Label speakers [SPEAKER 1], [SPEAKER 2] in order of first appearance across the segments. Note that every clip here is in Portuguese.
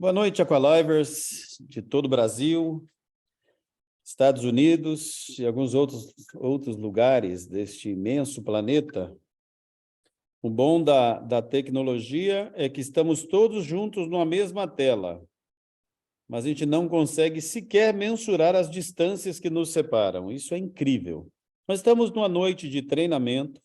[SPEAKER 1] Boa noite, Aqualivers de todo o Brasil, Estados Unidos e alguns outros lugares deste imenso planeta. O bom da tecnologia é que estamos todos juntos numa mesma tela, mas a gente não consegue sequer mensurar as distâncias que nos separam. Isso é incrível. Nós estamos numa noite de treinamento.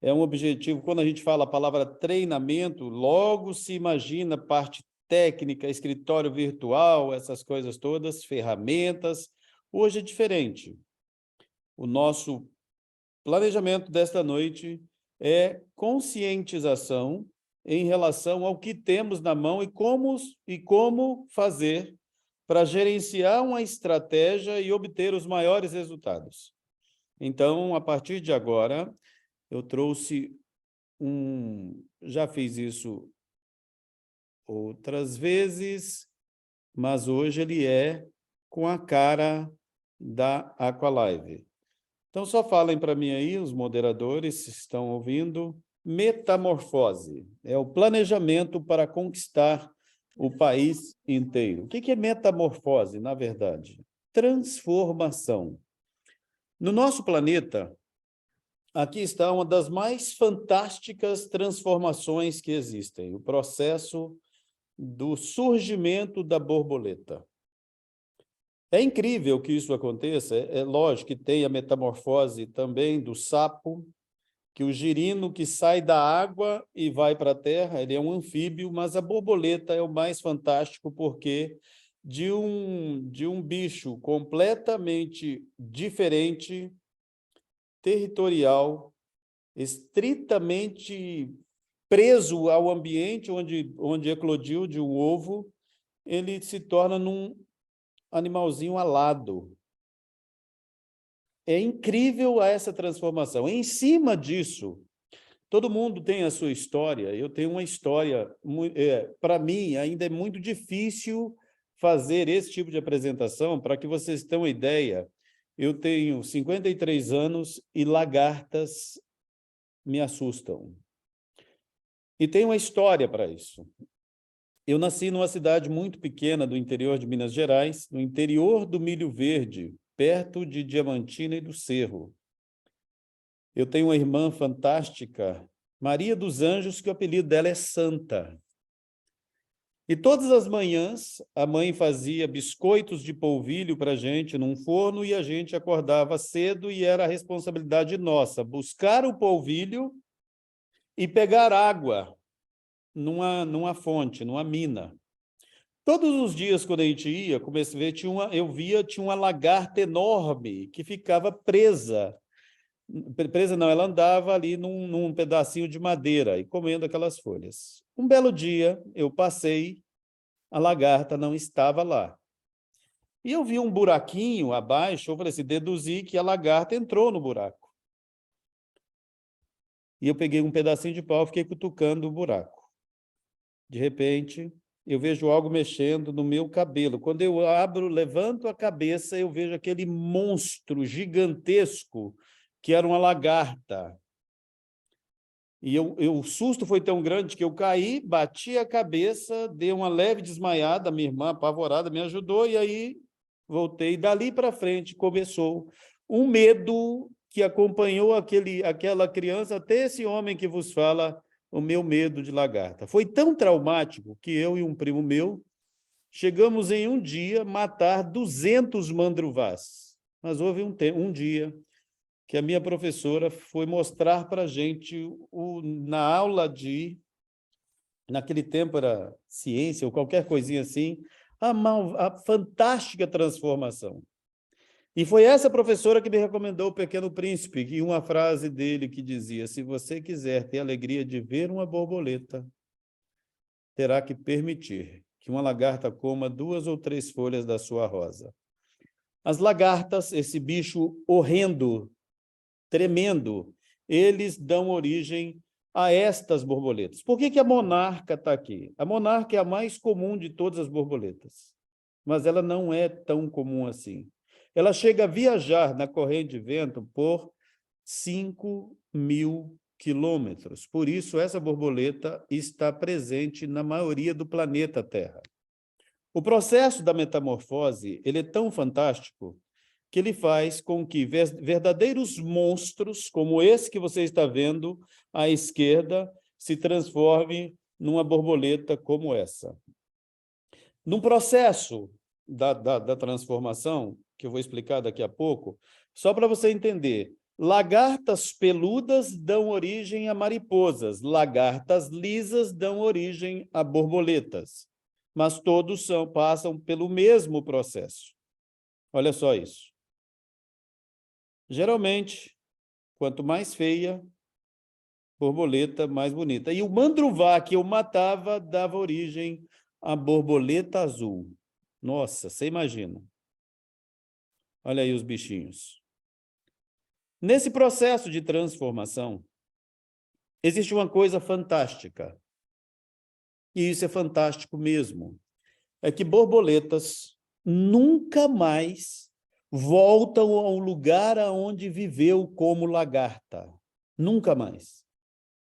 [SPEAKER 1] É um objetivo, quando a gente fala a palavra treinamento, logo se imagina parte técnica, escritório virtual, essas coisas todas, ferramentas. Hoje é diferente. O nosso planejamento desta noite é conscientização em relação ao que temos na mão e como fazer para gerenciar uma estratégia e obter os maiores resultados. Então, a partir de agora, eu trouxe já fiz isso outras vezes, mas hoje ele é com a cara da Aqualive. Então, só falem para mim aí, os moderadores, se estão ouvindo, metamorfose. É o planejamento para conquistar o país inteiro. O que é metamorfose, na verdade? Transformação. No nosso planeta, aqui está uma das mais fantásticas transformações que existem, o processo do surgimento da borboleta. É incrível que isso aconteça, é lógico que tem a metamorfose também do sapo, que o girino que sai da água e vai para a terra, ele é um anfíbio, mas a borboleta é o mais fantástico porque de um bicho completamente diferente, territorial, estritamente preso ao ambiente onde eclodiu de um ovo, ele se torna num animalzinho alado. É incrível essa transformação. Em cima disso, todo mundo tem a sua história. Eu tenho uma história, para mim, ainda é muito difícil fazer esse tipo de apresentação, para que vocês tenham uma ideia. Eu tenho 53 anos e lagartas me assustam. E tem uma história para isso. Eu nasci numa cidade muito pequena do interior de Minas Gerais, no interior do Milho Verde, perto de Diamantina e do Cerro. Eu tenho uma irmã fantástica, Maria dos Anjos, que o apelido dela é Santa. E todas as manhãs, a mãe fazia biscoitos de polvilho para a gente num forno e a gente acordava cedo e era a responsabilidade nossa buscar o polvilho e pegar água numa fonte, numa mina. Todos os dias, quando a gente ia, comecei a ver, tinha uma lagarta enorme que ficava presa. Presa não, ela andava ali num pedacinho de madeira e comendo aquelas folhas. Um belo dia, eu passei, a lagarta não estava lá. E eu vi um buraquinho abaixo, eu falei assim, deduzi que a lagarta entrou no buraco. E eu peguei um pedacinho de pau e fiquei cutucando o buraco. De repente, eu vejo algo mexendo no meu cabelo. Quando eu levanto a cabeça, eu vejo aquele monstro gigantesco que era uma lagarta. E o susto foi tão grande que eu caí, bati a cabeça, dei uma leve desmaiada, minha irmã apavorada me ajudou, e aí voltei. Dali para frente começou um medo que acompanhou aquela criança, até esse homem que vos fala, o meu medo de lagarta. Foi tão traumático que eu e um primo meu chegamos em um dia matar 200 mandruvás. Mas houve um dia que a minha professora foi mostrar para a gente, na aula naquele tempo era ciência ou qualquer coisinha assim, a fantástica transformação. E foi essa professora que me recomendou O Pequeno Príncipe, e uma frase dele que dizia, se você quiser ter a alegria de ver uma borboleta, terá que permitir que uma lagarta coma 2 ou 3 folhas da sua rosa. As lagartas, esse bicho horrendo, tremendo, eles dão origem a estas borboletas. Por que a monarca está aqui? A monarca é a mais comum de todas as borboletas, mas ela não é tão comum assim. Ela chega a viajar na corrente de vento por 5.000 quilômetros. Por isso, essa borboleta está presente na maioria do planeta Terra. O processo da metamorfose, ele é tão fantástico que ele faz com que verdadeiros monstros, como esse que você está vendo à esquerda, se transformem numa borboleta como essa. No processo da transformação, que eu vou explicar daqui a pouco, só para você entender, lagartas peludas dão origem a mariposas, lagartas lisas dão origem a borboletas, mas todos passam pelo mesmo processo. Olha só isso. Geralmente, quanto mais feia, borboleta mais bonita. E o mandruvá que eu matava dava origem à borboleta azul. Nossa, você imagina. Olha aí os bichinhos. Nesse processo de transformação, existe uma coisa fantástica. E isso é fantástico mesmo. É que borboletas nunca mais voltam ao lugar aonde viveu como lagarta. Nunca mais.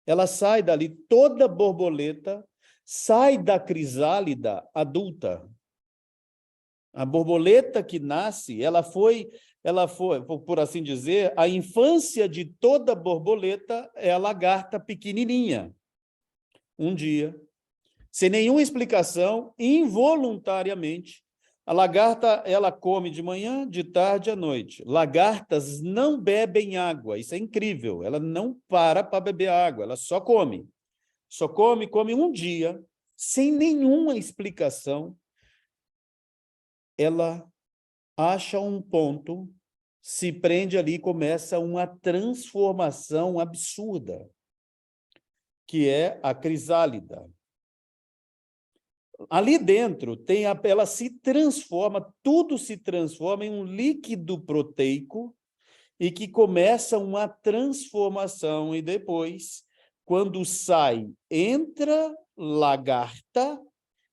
[SPEAKER 1] Ela sai dali, toda borboleta sai da crisálida adulta. A borboleta que nasce, ela foi, por assim dizer, a infância de toda borboleta é a lagarta pequenininha. Um dia, sem nenhuma explicação, involuntariamente, a lagarta, ela come de manhã, de tarde à noite. Lagartas não bebem água, isso é incrível. Ela não para beber água, ela só come. Só come um dia, sem nenhuma explicação. Ela acha um ponto, se prende ali e começa uma transformação absurda, que é a crisálida. Ali dentro, ela se transforma, tudo se transforma em um líquido proteico e que começa uma transformação e depois, quando sai, entra lagarta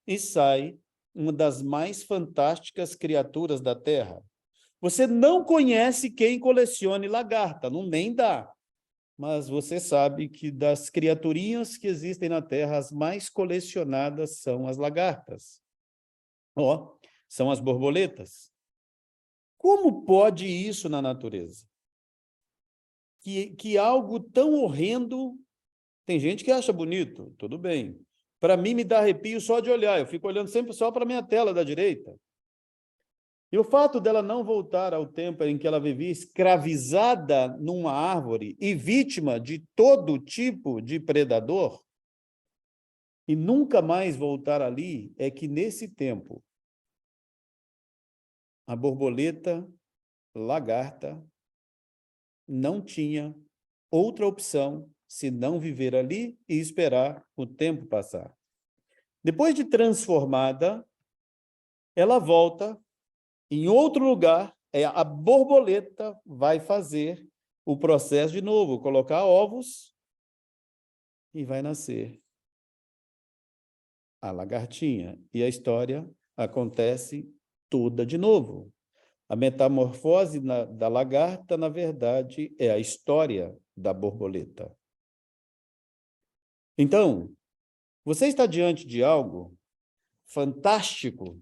[SPEAKER 1] e sai uma das mais fantásticas criaturas da Terra. Você não conhece quem colecione lagarta, não nem dá. Mas você sabe que das criaturinhas que existem na Terra, as mais colecionadas são as lagartas. São as borboletas. Como pode isso na natureza? Que algo tão horrendo, tem gente que acha bonito, tudo bem. Para mim, me dá arrepio só de olhar, eu fico olhando sempre só para a minha tela da direita. E o fato dela não voltar ao tempo em que ela vivia escravizada numa árvore e vítima de todo tipo de predador, e nunca mais voltar ali, é que nesse tempo, a borboleta lagarta não tinha outra opção senão viver ali e esperar o tempo passar. Depois de transformada, ela volta em outro lugar, a borboleta vai fazer o processo de novo, colocar ovos e vai nascer a lagartinha. E a história acontece toda de novo. A metamorfose da lagarta, na verdade, é a história da borboleta. Então, você está diante de algo fantástico,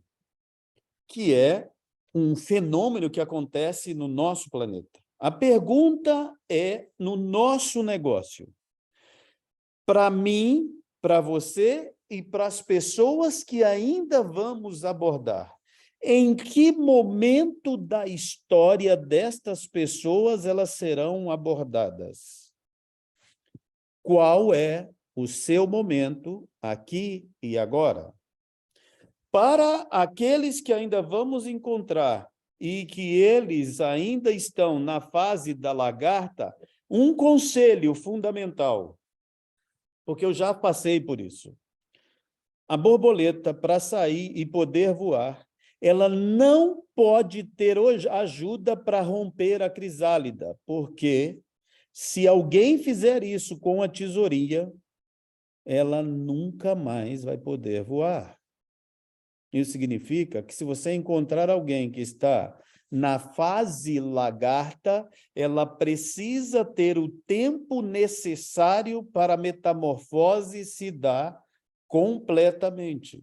[SPEAKER 1] que é um fenômeno que acontece no nosso planeta. A pergunta é no nosso negócio. Para mim, para você e para as pessoas que ainda vamos abordar, em que momento da história destas pessoas elas serão abordadas? Qual é o seu momento aqui e agora? Para aqueles que ainda vamos encontrar e que eles ainda estão na fase da lagarta, um conselho fundamental, porque eu já passei por isso. A borboleta, para sair e poder voar, ela não pode ter ajuda para romper a crisálida, porque se alguém fizer isso com a tesourinha, ela nunca mais vai poder voar. Isso significa que se você encontrar alguém que está na fase lagarta, ela precisa ter o tempo necessário para a metamorfose se dar completamente.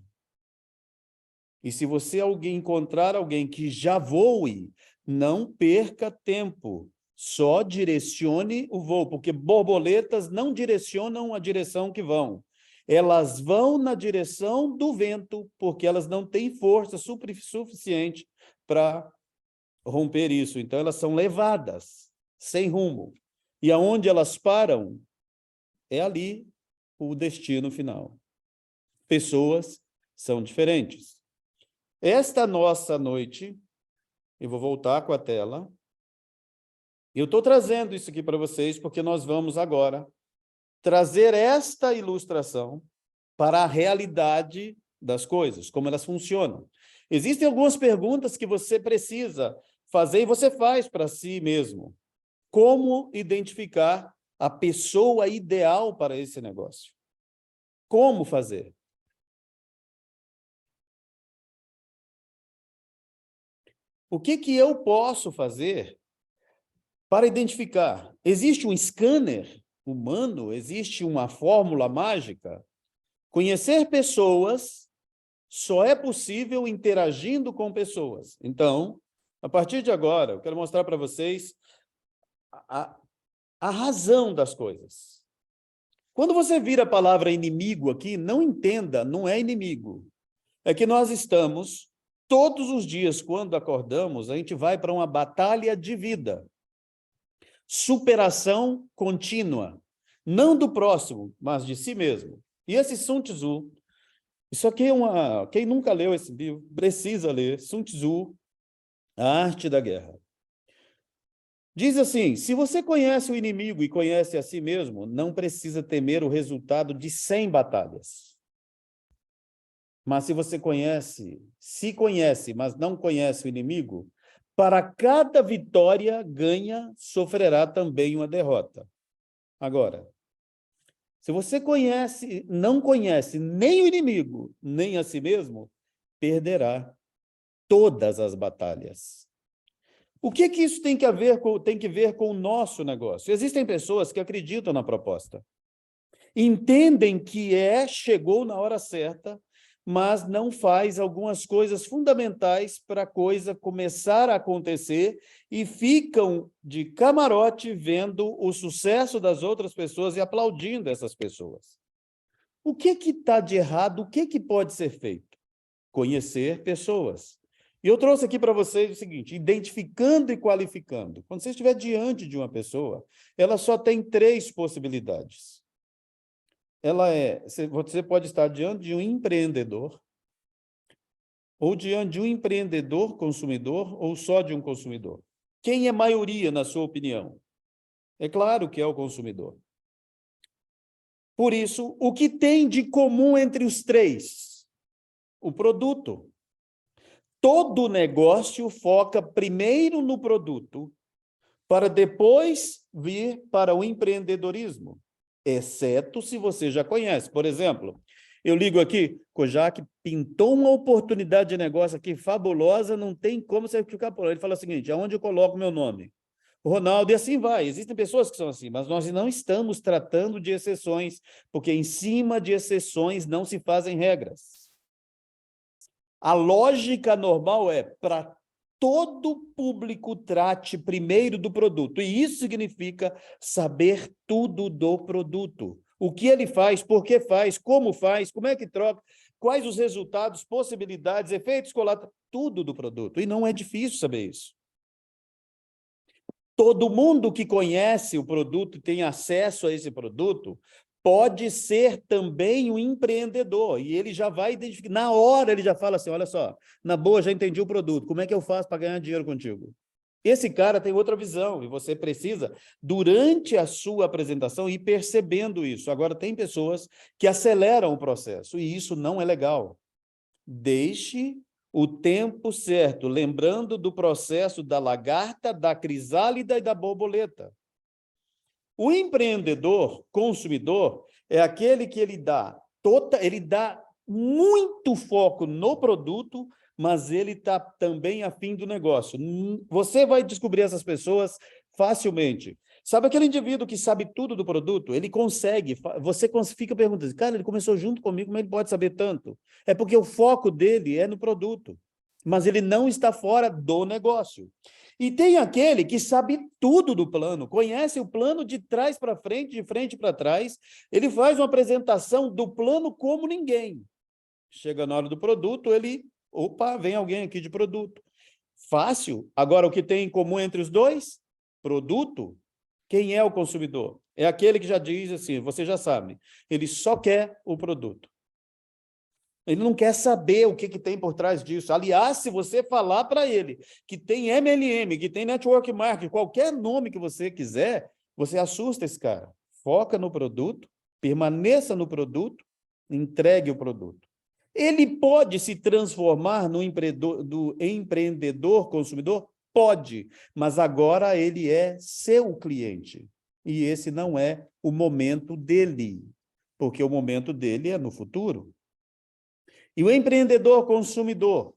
[SPEAKER 1] E se você encontrar alguém que já voe, não perca tempo. Só direcione o voo, porque borboletas não direcionam a direção que vão. Elas vão na direção do vento, porque elas não têm força suficiente para romper isso. Então, elas são levadas, sem rumo. E aonde elas param, é ali o destino final. Pessoas são diferentes. Esta nossa noite, eu vou voltar com a tela. Eu estou trazendo isso aqui para vocês porque nós vamos agora trazer esta ilustração para a realidade das coisas, como elas funcionam. Existem algumas perguntas que você precisa fazer e você faz para si mesmo. Como identificar a pessoa ideal para esse negócio? Como fazer? O que eu posso fazer para identificar? Existe um scanner humano? Existe uma fórmula mágica? Conhecer pessoas só é possível interagindo com pessoas. Então, a partir de agora, eu quero mostrar para vocês a razão das coisas. Quando você vira a palavra inimigo aqui, não entenda, não é inimigo. É que nós estamos, todos os dias, quando acordamos, a gente vai para uma batalha de vida. Superação contínua. Não do próximo, mas de si mesmo. E esse Sun Tzu, isso aqui é uma... Quem nunca leu esse livro, precisa ler. Sun Tzu, A Arte da Guerra. Diz assim, se você conhece o inimigo e conhece a si mesmo, não precisa temer o resultado de 100 batalhas. Mas se você se conhece, mas não conhece o inimigo, para cada vitória ganha, sofrerá também uma derrota. Agora, se você não conhece nem o inimigo, nem a si mesmo, perderá todas as batalhas. O que isso tem que ver com o nosso negócio? Existem pessoas que acreditam na proposta, entendem que chegou na hora certa, mas não faz algumas coisas fundamentais para a coisa começar a acontecer e ficam de camarote vendo o sucesso das outras pessoas e aplaudindo essas pessoas. O que está de errado? O que pode ser feito? Conhecer pessoas. E eu trouxe aqui para vocês o seguinte, identificando e qualificando. Quando você estiver diante de uma pessoa, ela só tem 3 possibilidades. Você pode estar diante de um empreendedor, ou diante de um empreendedor consumidor, ou só de um consumidor. Quem é maioria, na sua opinião? É claro que é o consumidor. Por isso, o que tem de comum entre os 3? O produto. Todo negócio foca primeiro no produto, para depois vir para o empreendedorismo, exceto se você já conhece. Por exemplo, eu ligo aqui, Kojak pintou uma oportunidade de negócio aqui fabulosa, não tem como você ficar por lá. Ele fala o seguinte, aonde eu coloco meu nome? Ronaldo, e assim vai. Existem pessoas que são assim, mas nós não estamos tratando de exceções, porque em cima de exceções não se fazem regras. A lógica normal é para todo público trate primeiro do produto. E isso significa saber tudo do produto. O que ele faz, por que faz, como é que troca, quais os resultados, possibilidades, efeitos colaterais, tudo do produto. E não é difícil saber isso. Todo mundo que conhece o produto, tem acesso a esse produto, pode ser também um empreendedor, e ele já vai identificar, na hora ele já fala assim, olha só, na boa, já entendi o produto, como é que eu faço para ganhar dinheiro contigo? Esse cara tem outra visão, e você precisa, durante a sua apresentação, ir percebendo isso. Agora, tem pessoas que aceleram o processo, e isso não é legal. Deixe o tempo certo, lembrando do processo da lagarta, da crisálida e da borboleta. O empreendedor, consumidor, é aquele que ele dá muito foco no produto, mas ele está também afim do negócio. Você vai descobrir essas pessoas facilmente. Sabe aquele indivíduo que sabe tudo do produto? Ele consegue, você fica perguntando, cara, ele começou junto comigo, como ele pode saber tanto? É porque o foco dele é no produto, mas ele não está fora do negócio. E tem aquele que sabe tudo do plano, conhece o plano de trás para frente, de frente para trás, ele faz uma apresentação do plano como ninguém. Chega na hora do produto, opa, vem alguém aqui de produto. Fácil. Agora, o que tem em comum entre os dois? Produto. Quem é o consumidor? É aquele que já diz assim, você já sabe, ele só quer o produto. Ele não quer saber o que tem por trás disso. Aliás, se você falar para ele que tem MLM, que tem Network Marketing, qualquer nome que você quiser, você assusta esse cara. Foca no produto, permaneça no produto, entregue o produto. Ele pode se transformar no empreendedor consumidor? Pode, mas agora ele é seu cliente. E esse não é o momento dele, porque o momento dele é no futuro. E o empreendedor consumidor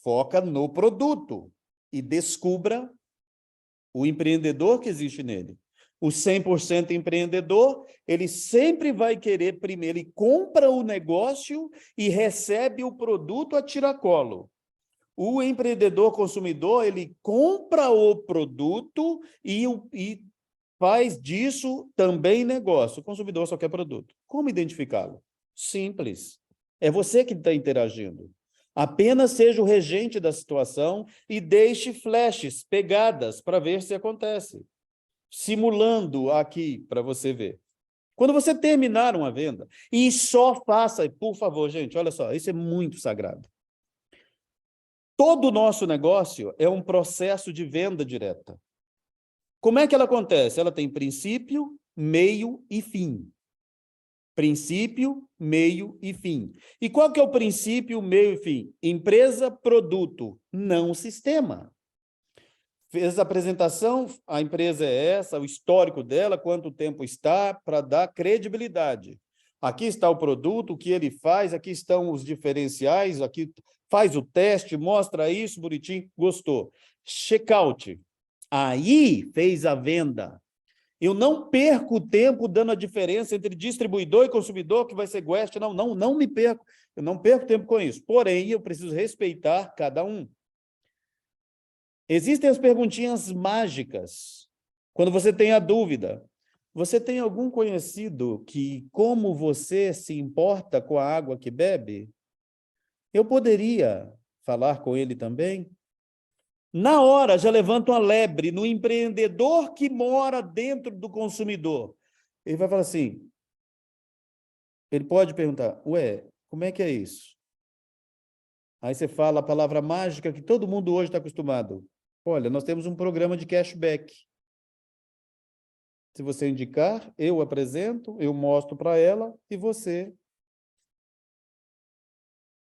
[SPEAKER 1] foca no produto e descubra o empreendedor que existe nele. O 100% empreendedor, ele sempre vai querer, primeiro, ele compra o negócio e recebe o produto a tiracolo. O empreendedor consumidor, ele compra o produto e faz disso também negócio. O consumidor só quer produto. Como identificá-lo? Simples. É você que está interagindo. Apenas seja o regente da situação e deixe flashes, pegadas, para ver se acontece. Simulando aqui para você ver. Quando você terminar uma venda, e só faça, por favor, gente, olha só, isso é muito sagrado. Todo o nosso negócio é um processo de venda direta. Como é que ela acontece? Ela tem princípio, meio e fim. Princípio, meio e fim. E qual que é o princípio, meio e fim? Empresa, produto, não sistema. Fez a apresentação, a empresa é essa, o histórico dela, quanto tempo está, para dar credibilidade. Aqui está o produto, o que ele faz, aqui estão os diferenciais, aqui faz o teste, mostra isso, bonitinho, gostou. Checkout. Aí fez a venda. Eu não perco tempo dando a diferença entre distribuidor e consumidor, que vai ser Guest, não me perco. Eu não perco tempo com isso. Porém, eu preciso respeitar cada um. Existem as perguntinhas mágicas. Quando você tem a dúvida, você tem algum conhecido que, como você se importa com a água que bebe? Eu poderia falar com ele também? Na hora, já levanta uma lebre no empreendedor que mora dentro do consumidor. Ele vai falar assim, ele pode perguntar, ué, como é que é isso? Aí você fala a palavra mágica que todo mundo hoje está acostumado. Olha, nós temos um programa de cashback. Se você indicar, eu apresento, eu mostro para ela e você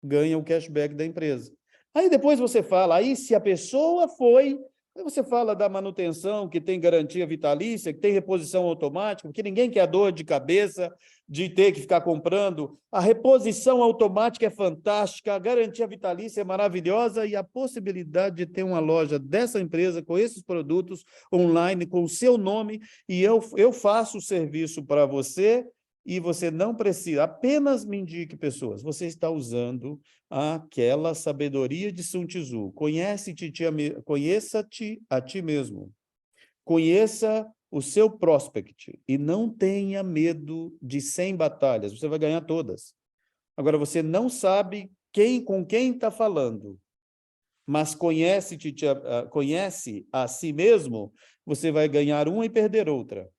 [SPEAKER 1] ganha o cashback da empresa. Aí depois você fala, aí se a pessoa foi, aí você fala da manutenção, que tem garantia vitalícia, que tem reposição automática, porque ninguém quer dor de cabeça de ter que ficar comprando. A reposição automática é fantástica, a garantia vitalícia é maravilhosa e a possibilidade de ter uma loja dessa empresa com esses produtos online, com o seu nome, e eu faço o serviço para você, e você não precisa, apenas me indique pessoas. Você está usando aquela sabedoria de Sun Tzu. Conheça-te a ti mesmo. Conheça o seu prospect e não tenha medo de 100 batalhas. Você vai ganhar todas. Agora, você não sabe com quem está falando, mas conhece a si mesmo, você vai ganhar uma e perder outra.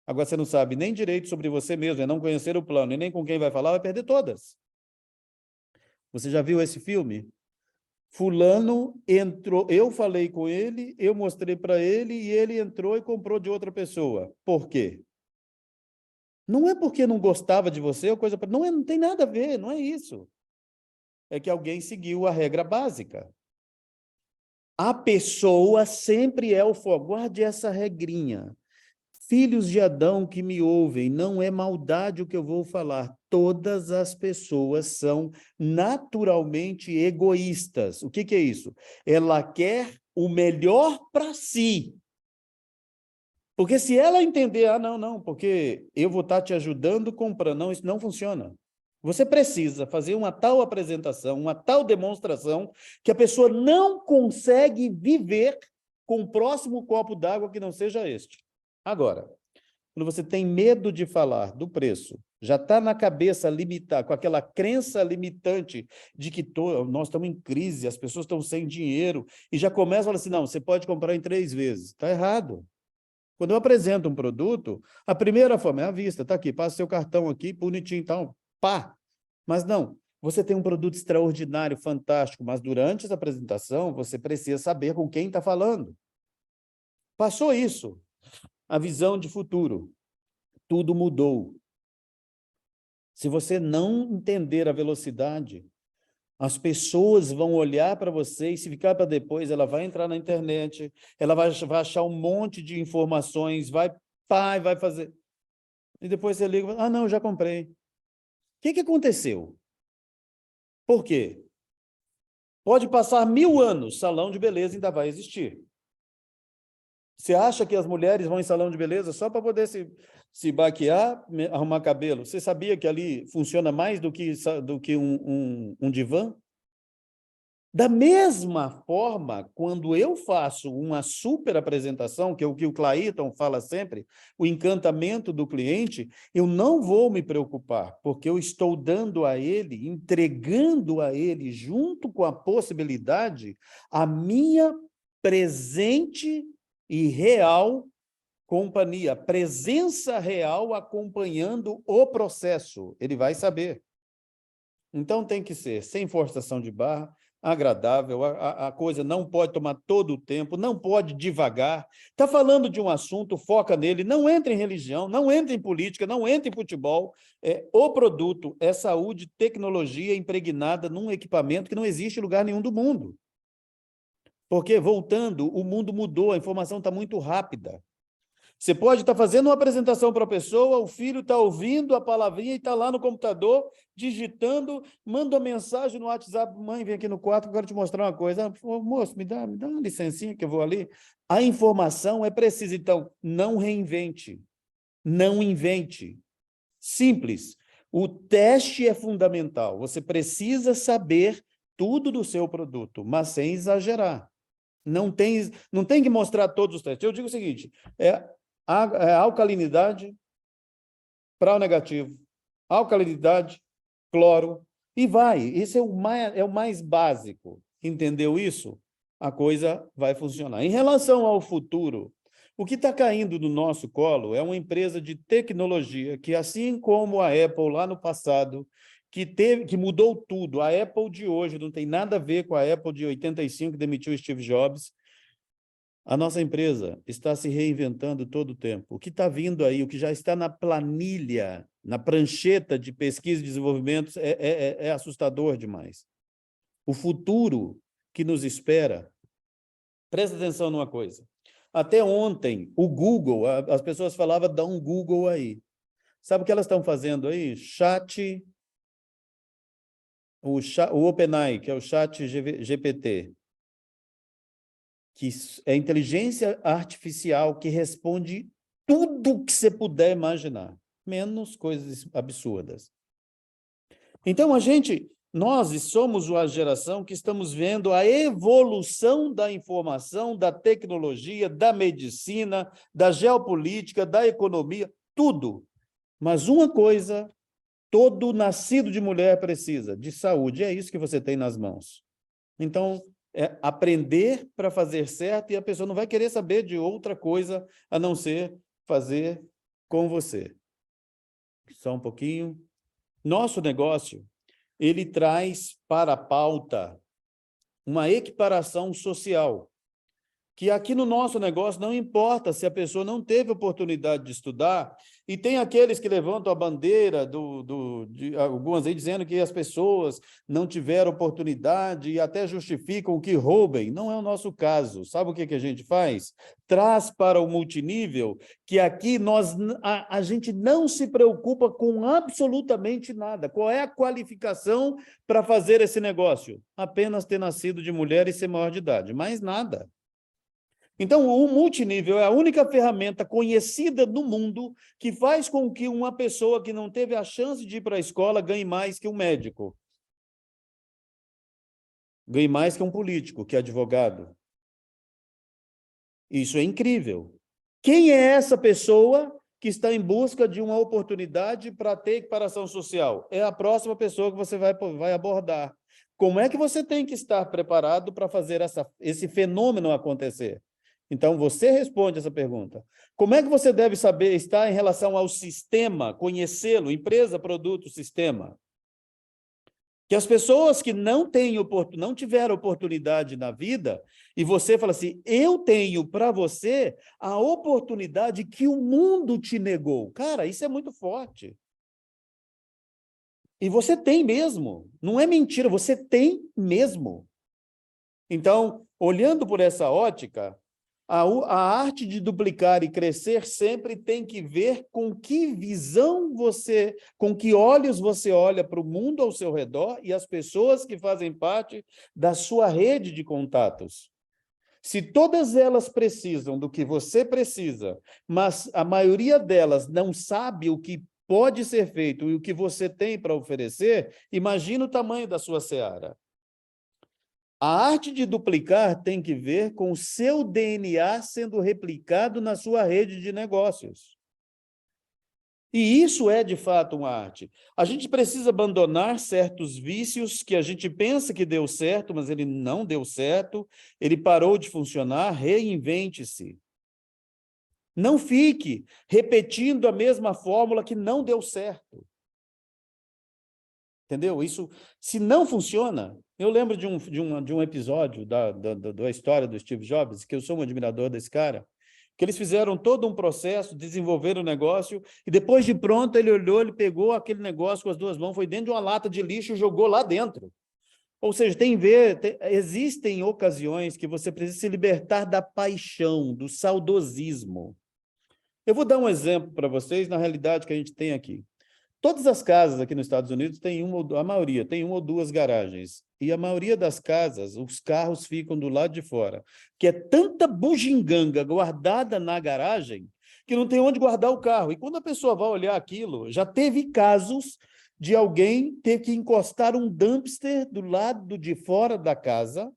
[SPEAKER 1] Agora, você não sabe nem direito sobre você mesmo, é não conhecer o plano, e nem com quem vai falar, vai perder todas. Você já viu esse filme? Fulano entrou, eu falei com ele, eu mostrei para ele, e ele entrou e comprou de outra pessoa. Por quê? Não é porque não gostava de você, ou coisa... não tem nada a ver, não é isso. É que alguém seguiu a regra básica. A pessoa sempre é o foco. Guarde essa regrinha. Filhos de Adão que me ouvem, não é maldade o que eu vou falar. Todas as pessoas são naturalmente egoístas. O que é isso? Ela quer o melhor para si. Porque se ela entender, não, porque eu vou estar te ajudando comprando, não, isso não funciona. Você precisa fazer uma tal apresentação, uma tal demonstração, que a pessoa não consegue viver com o próximo copo d'água que não seja este. Agora, quando você tem medo de falar do preço, já está na cabeça limitar, com aquela crença limitante de que nós estamos em crise, as pessoas estão sem dinheiro, e já começa a falar assim, não, você pode comprar em 3 vezes. Está errado. Quando eu apresento um produto, a primeira forma é à vista, está aqui, passa seu cartão aqui, bonitinho e tal, pá. Mas não, você tem um produto extraordinário, fantástico, mas durante essa apresentação, você precisa saber com quem está falando. Passou isso, a visão de futuro, tudo mudou. Se você não entender a velocidade, as pessoas vão olhar para você e, se ficar para depois, ela vai entrar na internet, ela vai achar um monte de informações, vai fazer. E depois você liga e fala, não, já comprei. O que aconteceu? Por quê? Pode passar 1000 anos, salão de beleza ainda vai existir. Você acha que as mulheres vão em salão de beleza só para poder se maquiar, arrumar cabelo? Você sabia que ali funciona mais do que um divã? Da mesma forma, quando eu faço uma super apresentação, que é o que o Clayton fala sempre, o encantamento do cliente, eu não vou me preocupar, porque eu estou dando a ele, entregando a ele, junto com a possibilidade, a minha presente e real companhia, presença real acompanhando o processo. Ele vai saber. Então, tem que ser sem forçação de barra, agradável, a coisa não pode tomar todo o tempo, não pode devagar. Está falando de um assunto, foca nele, não entra em religião, não entra em política, não entra em futebol. O produto é saúde, tecnologia impregnada num equipamento que não existe em lugar nenhum do mundo. Porque, voltando, o mundo mudou, a informação está muito rápida. Você pode estar fazendo uma apresentação para a pessoa, o filho está ouvindo a palavrinha e está lá no computador, digitando, manda uma mensagem no WhatsApp, mãe, vem aqui no quarto, eu quero te mostrar uma coisa. Moço, me dá uma licencinha que eu vou ali. A informação é precisa, então, não reinvente, não invente. Simples. O teste é fundamental, você precisa saber tudo do seu produto, mas sem exagerar. Não tem que mostrar todos os testes. Eu digo o seguinte, alcalinidade, pró negativo, alcalinidade, cloro, e vai. Esse é o mais básico. Entendeu isso? A coisa vai funcionar. Em relação ao futuro, o que está caindo no nosso colo é uma empresa de tecnologia que, assim como a Apple lá no passado, que mudou tudo. A Apple de hoje não tem nada a ver com a Apple de 85, que demitiu Steve Jobs. A nossa empresa está se reinventando todo o tempo. O que está vindo aí, o que já está na planilha, na prancheta de pesquisa e desenvolvimento, é assustador demais. O futuro que nos espera, presta atenção numa coisa. Até ontem, o Google, as pessoas falavam, dá um Google aí. Sabe o que elas estão fazendo aí? O OpenAI, que é o chat GPT, que é inteligência artificial que responde tudo que você puder imaginar, menos coisas absurdas. Então, nós somos a geração que estamos vendo a evolução da informação, da tecnologia, da medicina, da geopolítica, da economia, tudo. Mas uma coisa, todo nascido de mulher precisa, de saúde, é isso que você tem nas mãos. Então, aprender para fazer certo, e a pessoa não vai querer saber de outra coisa a não ser fazer com você. Só um pouquinho. Nosso negócio, ele traz para a pauta uma equiparação social, que aqui no nosso negócio não importa se a pessoa não teve oportunidade de estudar, e tem aqueles que levantam a bandeira de algumas aí dizendo que as pessoas não tiveram oportunidade e até justificam que roubem. Não é o nosso caso. Sabe o que a gente faz? Traz para o multinível que aqui a gente não se preocupa com absolutamente nada. Qual é a qualificação para fazer esse negócio? Apenas ter nascido de mulher e ser maior de idade, mais nada. Então, o multinível é a única ferramenta conhecida no mundo que faz com que uma pessoa que não teve a chance de ir para a escola ganhe mais que um médico, ganhe mais que um político, que é advogado. Isso é incrível. Quem é essa pessoa que está em busca de uma oportunidade para ter equiparação social? É a próxima pessoa que você vai abordar. Como é que você tem que estar preparado para fazer esse fenômeno acontecer? Então, você responde essa pergunta. Como é que você deve saber estar em relação ao sistema, conhecê-lo, empresa, produto, sistema? Que as pessoas que não tiveram oportunidade na vida, e você fala assim, eu tenho para você a oportunidade que o mundo te negou. Cara, isso é muito forte. E você tem mesmo. Não é mentira, você tem mesmo. Então, olhando por essa ótica, a arte de duplicar e crescer sempre tem que ver com que visão você, com que olhos você olha para o mundo ao seu redor e as pessoas que fazem parte da sua rede de contatos. Se todas elas precisam do que você precisa, mas a maioria delas não sabe o que pode ser feito e o que você tem para oferecer, imagina o tamanho da sua seara. A arte de duplicar tem que ver com o seu DNA sendo replicado na sua rede de negócios. E isso é, de fato, uma arte. A gente precisa abandonar certos vícios que a gente pensa que deu certo, mas ele não deu certo, ele parou de funcionar, reinvente-se. Não fique repetindo a mesma fórmula que não deu certo. Entendeu? Isso, se não funciona... Eu lembro de um episódio da história do Steve Jobs, que eu sou um admirador desse cara, que eles fizeram todo um processo, desenvolveram o negócio, e depois de pronto ele olhou, ele pegou aquele negócio com as duas mãos, foi dentro de uma lata de lixo e jogou lá dentro. Ou seja, existem ocasiões que você precisa se libertar da paixão, do saudosismo. Eu vou dar um exemplo para vocês na realidade que a gente tem aqui. Todas as casas aqui nos Estados Unidos têm a maioria tem uma ou duas garagens. E a maioria das casas, os carros ficam do lado de fora. Que é tanta bugiganga guardada na garagem que não tem onde guardar o carro. E quando a pessoa vai olhar aquilo, já teve casos de alguém ter que encostar um dumpster do lado de fora da casa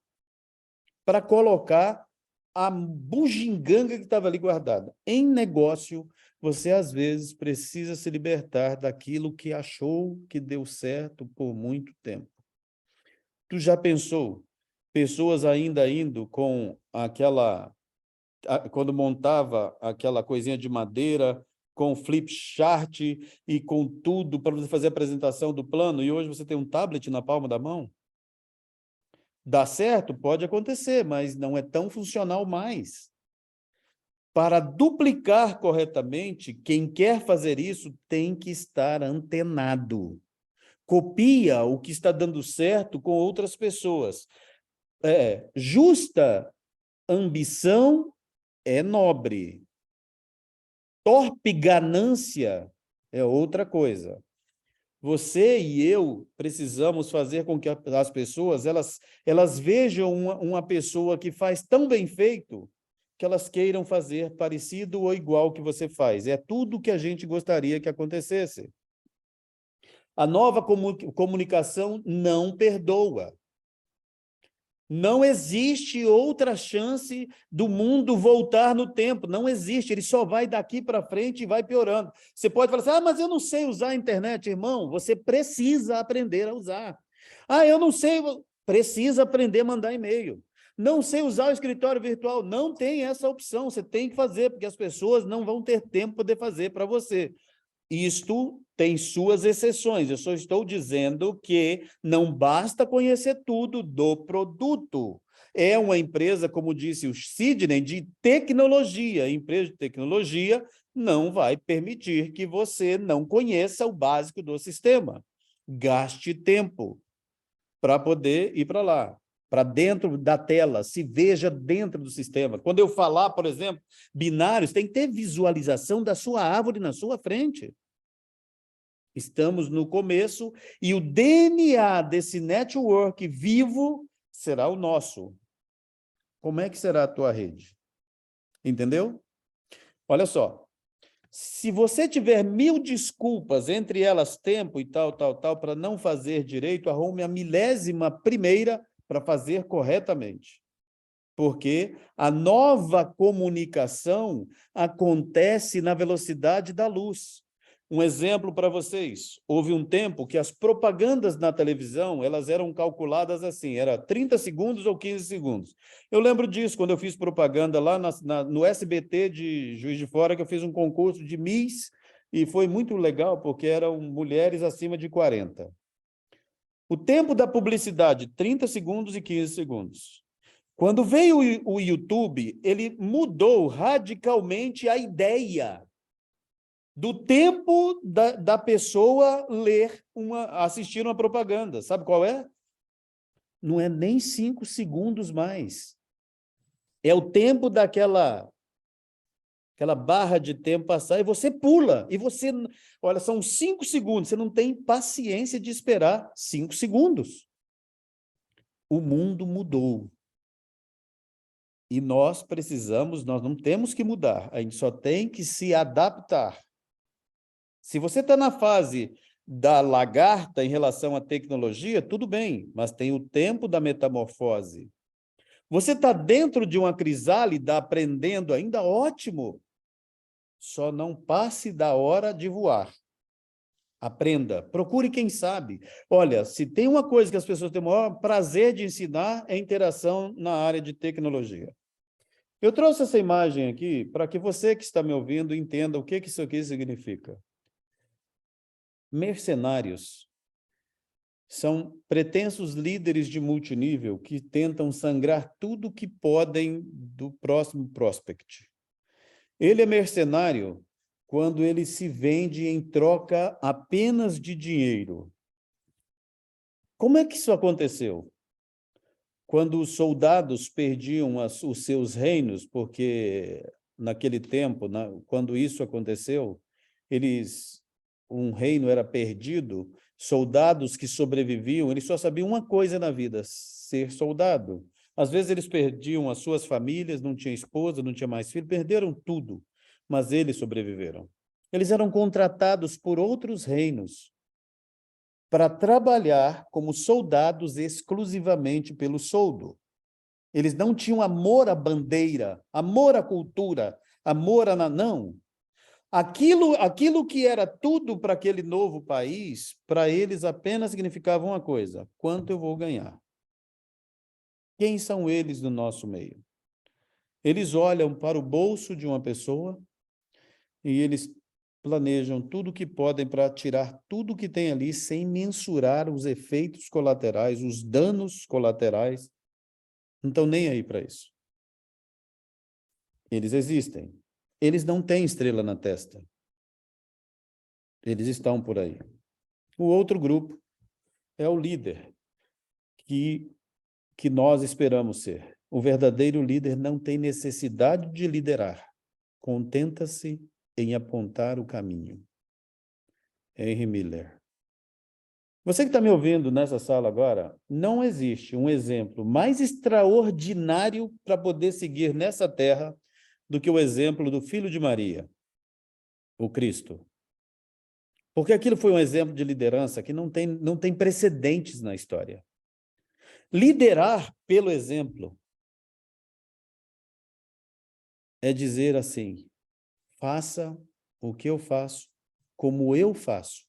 [SPEAKER 1] para colocar a bugiganga que estava ali guardada. Em negócio, você, às vezes, precisa se libertar daquilo que achou que deu certo por muito tempo. Tu já pensou? Pessoas ainda indo com quando montava aquela coisinha de madeira, com flip chart e com tudo para fazer a apresentação do plano, e hoje você tem um tablet na palma da mão? Dá certo? Pode acontecer, mas não é tão funcional mais. Para duplicar corretamente, quem quer fazer isso tem que estar antenado. Copia o que está dando certo com outras pessoas. Justa ambição é nobre. Torpe ganância é outra coisa. Você e eu precisamos fazer com que as pessoas elas vejam uma pessoa que faz tão bem feito que elas queiram fazer parecido ou igual que você faz. É tudo que a gente gostaria que acontecesse. A nova comunicação não perdoa. Não existe outra chance do mundo voltar no tempo. Não existe. Ele só vai daqui para frente e vai piorando. Você pode falar assim, mas eu não sei usar a internet, irmão. Você precisa aprender a usar. Eu não sei... Precisa aprender a mandar e-mail. Não sei usar o escritório virtual. Não tem essa opção. Você tem que fazer, porque as pessoas não vão ter tempo para poder fazer para você. Isto tem suas exceções. Eu só estou dizendo que não basta conhecer tudo do produto. É uma empresa, como disse o Sidney, de tecnologia. A empresa de tecnologia não vai permitir que você não conheça o básico do sistema. Gaste tempo para poder ir para lá, para dentro da tela, se veja dentro do sistema. Quando eu falar, por exemplo, binários, tem que ter visualização da sua árvore na sua frente. Estamos no começo e o DNA desse network vivo será o nosso. Como é que será a tua rede? Entendeu? Olha só. Se você tiver 1000 desculpas, entre elas tempo e tal, para não fazer direito, arrume a 1001ª para fazer corretamente. Porque a nova comunicação acontece na velocidade da luz. Um exemplo para vocês. Houve um tempo que as propagandas na televisão, elas eram calculadas assim, era 30 segundos ou 15 segundos. Eu lembro disso quando eu fiz propaganda lá no SBT de Juiz de Fora, que eu fiz um concurso de Miss, e foi muito legal, porque eram mulheres acima de 40. O tempo da publicidade, 30 segundos e 15 segundos. Quando veio o YouTube, ele mudou radicalmente a ideia do tempo da pessoa assistir uma propaganda. Sabe qual é? Não é nem 5 segundos mais. É o tempo daquela barra de tempo passar e você pula. E você, olha, são 5 segundos. Você não tem paciência de esperar 5 segundos. O mundo mudou. E nós não temos que mudar, a gente só tem que se adaptar. Se você está na fase da lagarta em relação à tecnologia, tudo bem, mas tem o tempo da metamorfose. Você está dentro de uma crisálida aprendendo ainda, ótimo. Só não passe da hora de voar. Aprenda, procure quem sabe. Olha, se tem uma coisa que as pessoas têm o maior prazer de ensinar, é interação na área de tecnologia. Eu trouxe essa imagem aqui para que você que está me ouvindo entenda o que isso aqui significa. Mercenários são pretensos líderes de multinível que tentam sangrar tudo que podem do próximo prospect. Ele é mercenário quando ele se vende em troca apenas de dinheiro. Como é que isso aconteceu? Quando os soldados perdiam os seus reinos, porque naquele tempo, quando isso aconteceu, um reino era perdido, soldados que sobreviviam, eles só sabiam uma coisa na vida, ser soldado. Às vezes eles perdiam as suas famílias, não tinha esposa, não tinha mais filho, perderam tudo, mas eles sobreviveram. Eles eram contratados por outros reinos para trabalhar como soldados exclusivamente pelo soldo. Eles não tinham amor à bandeira, amor à cultura, amor à não. Aquilo que era tudo para aquele novo país, para eles apenas significava uma coisa: quanto eu vou ganhar? Quem são eles no nosso meio? Eles olham para o bolso de uma pessoa e eles planejam tudo o que podem para tirar tudo que tem ali sem mensurar os efeitos colaterais, os danos colaterais. Não estão nem aí para isso. Eles existem. Eles não têm estrela na testa. Eles estão por aí. O outro grupo é o líder, que nós esperamos ser. O verdadeiro líder não tem necessidade de liderar. Contenta-se em apontar o caminho. Henry Miller. Você que está me ouvindo nessa sala agora, não existe um exemplo mais extraordinário para poder seguir nessa terra do que o exemplo do Filho de Maria, o Cristo. Porque aquilo foi um exemplo de liderança que não tem precedentes na história. Liderar pelo exemplo é dizer assim: faça o que eu faço, como eu faço.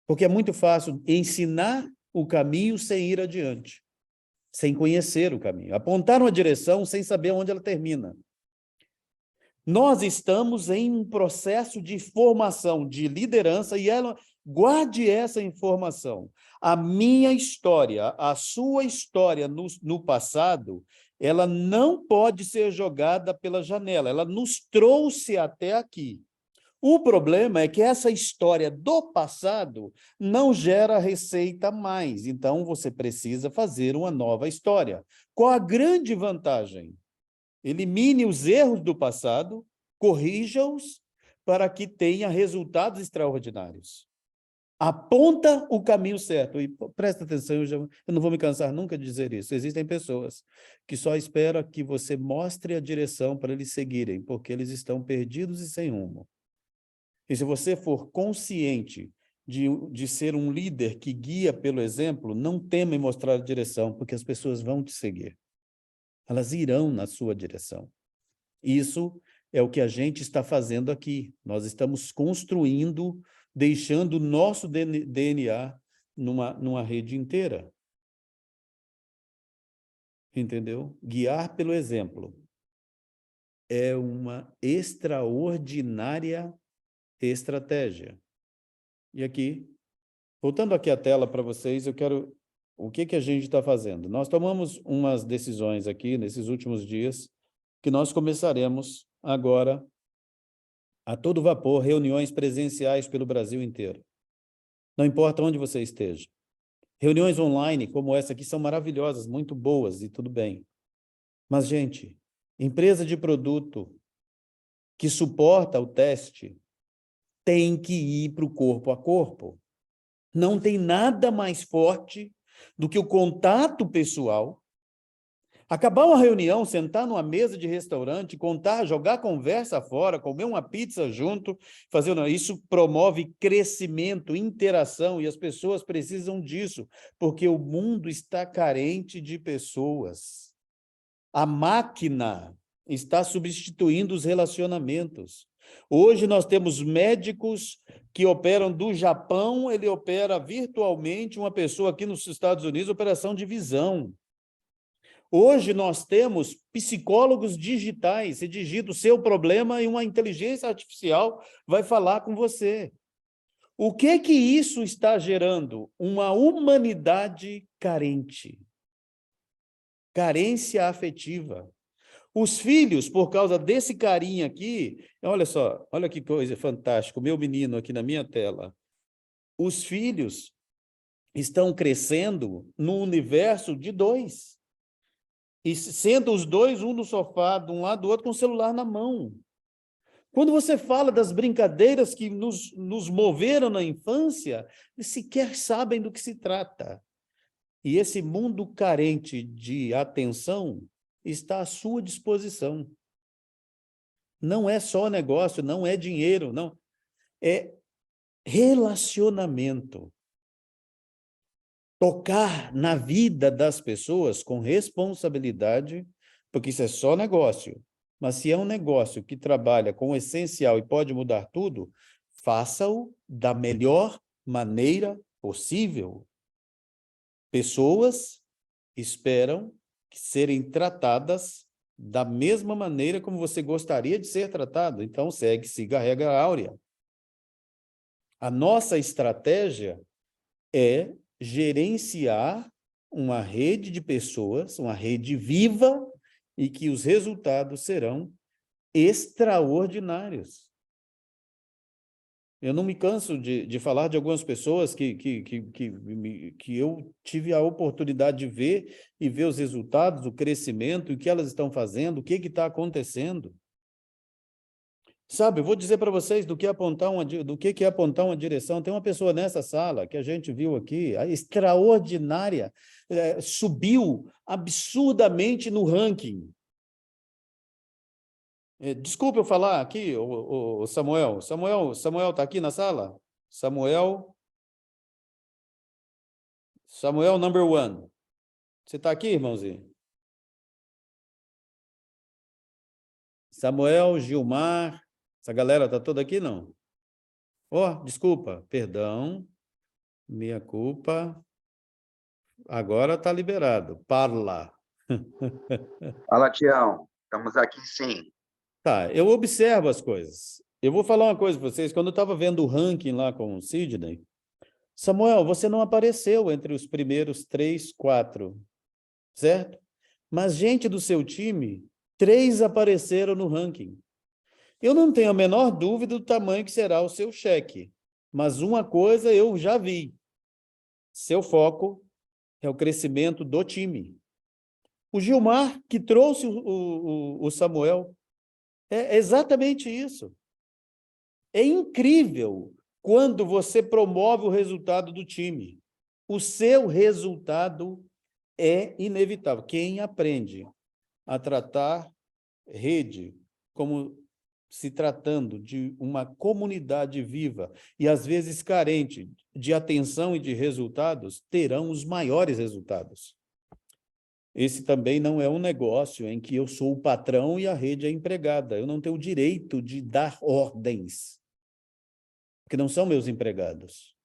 [SPEAKER 1] Porque é muito fácil ensinar o caminho sem ir adiante, sem conhecer o caminho, apontar uma direção sem saber onde ela termina. Nós estamos em um processo de formação, de liderança, e guarde essa informação. A minha história, a sua história no passado, ela não pode ser jogada pela janela, ela nos trouxe até aqui. O problema é que essa história do passado não gera receita mais, então você precisa fazer uma nova história. Qual a grande vantagem? Elimine os erros do passado, corrija-os para que tenha resultados extraordinários. aponta o caminho certo. E presta atenção, eu não vou me cansar nunca de dizer isso. Existem pessoas que só esperam que você mostre a direção para eles seguirem, porque eles estão perdidos e sem rumo. E se você for consciente de ser um líder que guia pelo exemplo, não tema em mostrar a direção, porque as pessoas vão te seguir. Elas irão na sua direção. Isso é o que a gente está fazendo aqui. Nós estamos construindo, deixando o nosso DNA numa rede inteira. Entendeu? Guiar pelo exemplo é uma extraordinária estratégia. E aqui, voltando aqui à tela para vocês, eu quero... O que a gente está fazendo? Nós tomamos umas decisões aqui, nesses últimos dias, que nós começaremos agora, a todo vapor, reuniões presenciais pelo Brasil inteiro. Não importa onde você esteja. Reuniões online, como essa aqui, são maravilhosas, muito boas e tudo bem. Mas, gente, empresa de produto que suporta o teste tem que ir para o corpo a corpo. Não tem nada mais forte do que o contato pessoal. Acabar uma reunião, sentar numa mesa de restaurante, contar, jogar conversa fora, comer uma pizza junto, isso promove crescimento, interação, e as pessoas precisam disso, porque o mundo está carente de pessoas. A máquina está substituindo os relacionamentos. Hoje nós temos médicos que operam do Japão, ele opera virtualmente uma pessoa aqui nos Estados Unidos, operação de visão. Hoje nós temos psicólogos digitais, você digita o seu problema e uma inteligência artificial vai falar com você. O que isso está gerando? Uma humanidade carente. Carência afetiva. Os filhos, por causa desse carinha aqui, olha só, olha que coisa fantástica, o meu menino aqui na minha tela. Os filhos estão crescendo num universo de dois. E sentam os dois, um no sofá, de um lado do outro, com o celular na mão. Quando você fala das brincadeiras que nos moveram na infância, eles sequer sabem do que se trata. E esse mundo carente de atenção está à sua disposição. Não é só negócio, não é dinheiro, não. É relacionamento. Tocar na vida das pessoas com responsabilidade, porque isso é só negócio. Mas se é um negócio que trabalha com o essencial e pode mudar tudo, faça-o da melhor maneira possível. Pessoas esperam serem tratadas da mesma maneira como você gostaria de ser tratado. Então, siga a regra áurea. A nossa estratégia é gerenciar uma rede de pessoas, uma rede viva, e que os resultados serão extraordinários. Eu não me canso de falar de algumas pessoas que eu tive a oportunidade de ver e ver os resultados, o crescimento, o que elas estão fazendo, o que está acontecendo. Sabe, eu vou dizer para vocês do que é apontar uma direção. Tem uma pessoa nessa sala que a gente viu aqui, extraordinária, subiu absurdamente no ranking. Desculpe eu falar aqui, o Samuel. Samuel está aqui na sala? Samuel number 1. Você está aqui, irmãozinho? Samuel, Gilmar, essa galera está toda aqui, não? Desculpa, perdão, minha culpa. Agora está liberado. Parla.
[SPEAKER 2] Fala, Tião. Estamos aqui, sim.
[SPEAKER 1] Tá, eu observo as coisas. Eu vou falar uma coisa para vocês. Quando eu estava vendo o ranking lá com o Sidney, Samuel, você não apareceu entre os primeiros 3, 4, certo? Mas gente do seu time, 3 apareceram no ranking. Eu não tenho a menor dúvida do tamanho que será o seu cheque, mas uma coisa eu já vi. Seu foco é o crescimento do time. O Gilmar, que trouxe o Samuel, é exatamente isso. É incrível quando você promove o resultado do time. O seu resultado é inevitável. Quem aprende a tratar rede como se tratando de uma comunidade viva e, às vezes, carente de atenção e de resultados, terão os maiores resultados. Esse também não é um negócio em que eu sou o patrão e a rede é empregada. Eu não tenho o direito de dar ordens, porque não são meus empregados.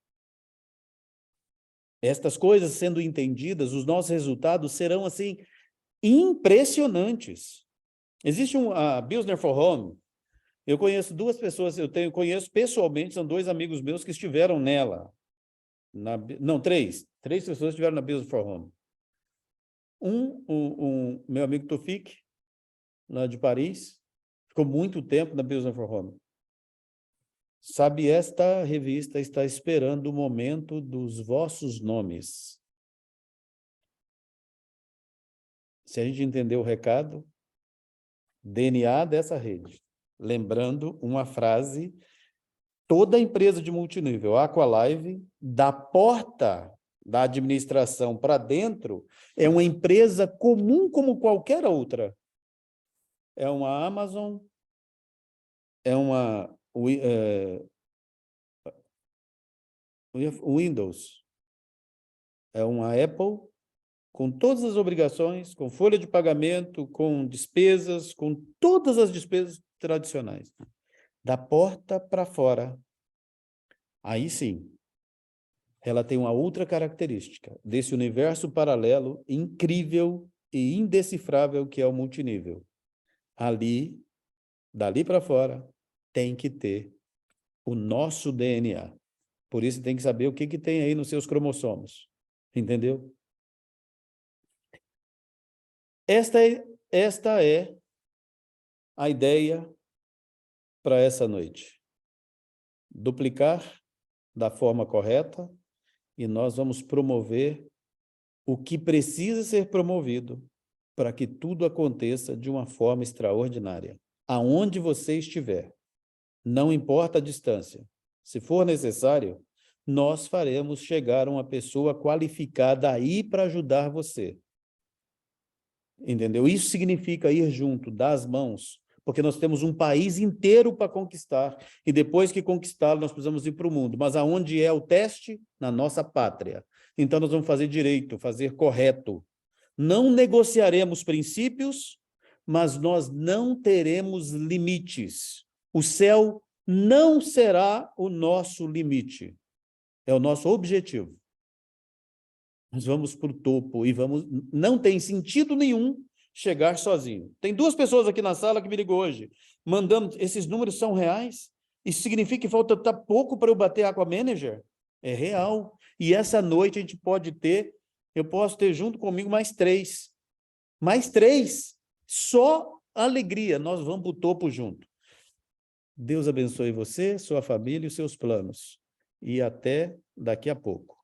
[SPEAKER 1] Estas coisas sendo entendidas, os nossos resultados serão, assim, impressionantes. Existe a Business for Home. Eu conheço duas pessoas, conheço pessoalmente, são dois amigos meus que estiveram nela. Não, três. Três pessoas estiveram na Business for Home. Meu amigo Tofik, lá de Paris, ficou muito tempo na Business for Home. Sabe, esta revista está esperando o momento dos vossos nomes. Se a gente entender o recado, DNA dessa rede. Lembrando uma frase, toda empresa de multinível, Aqualive, da porta da administração para dentro, é uma empresa comum como qualquer outra. É uma Amazon, é uma Windows, é uma Apple, com todas as obrigações, com folha de pagamento, com despesas, com todas as despesas tradicionais. Da porta para fora. Aí sim, ela tem uma outra característica desse universo paralelo incrível e indecifrável que é o multinível. Ali, dali para fora, tem que ter o nosso DNA. Por isso tem que saber o que tem aí nos seus cromossomos. Entendeu? Esta é a ideia para essa noite. Duplicar da forma correta e nós vamos promover o que precisa ser promovido para que tudo aconteça de uma forma extraordinária. Aonde você estiver, não importa a distância. Se for necessário, nós faremos chegar uma pessoa qualificada aí para ajudar você. Entendeu? Isso significa ir junto, dar as mãos, porque nós temos um país inteiro para conquistar, e depois que conquistá-lo, nós precisamos ir para o mundo. Mas aonde é o teste? Na nossa pátria. Então, nós vamos fazer direito, fazer correto. Não negociaremos princípios, mas nós não teremos limites. O céu não será o nosso limite. É o nosso objetivo. Nós vamos para o topo e vamos... Não tem sentido nenhum chegar sozinho. Tem duas pessoas aqui na sala que me ligou hoje, mandando... Esses números são reais? Isso significa que falta pouco para eu bater Aqua Manager? É real. E essa noite a gente pode ter... Eu posso ter junto comigo mais 3. Mais 3. Só alegria. Nós vamos para o topo junto. Deus abençoe você, sua família e os seus planos. E até daqui a pouco.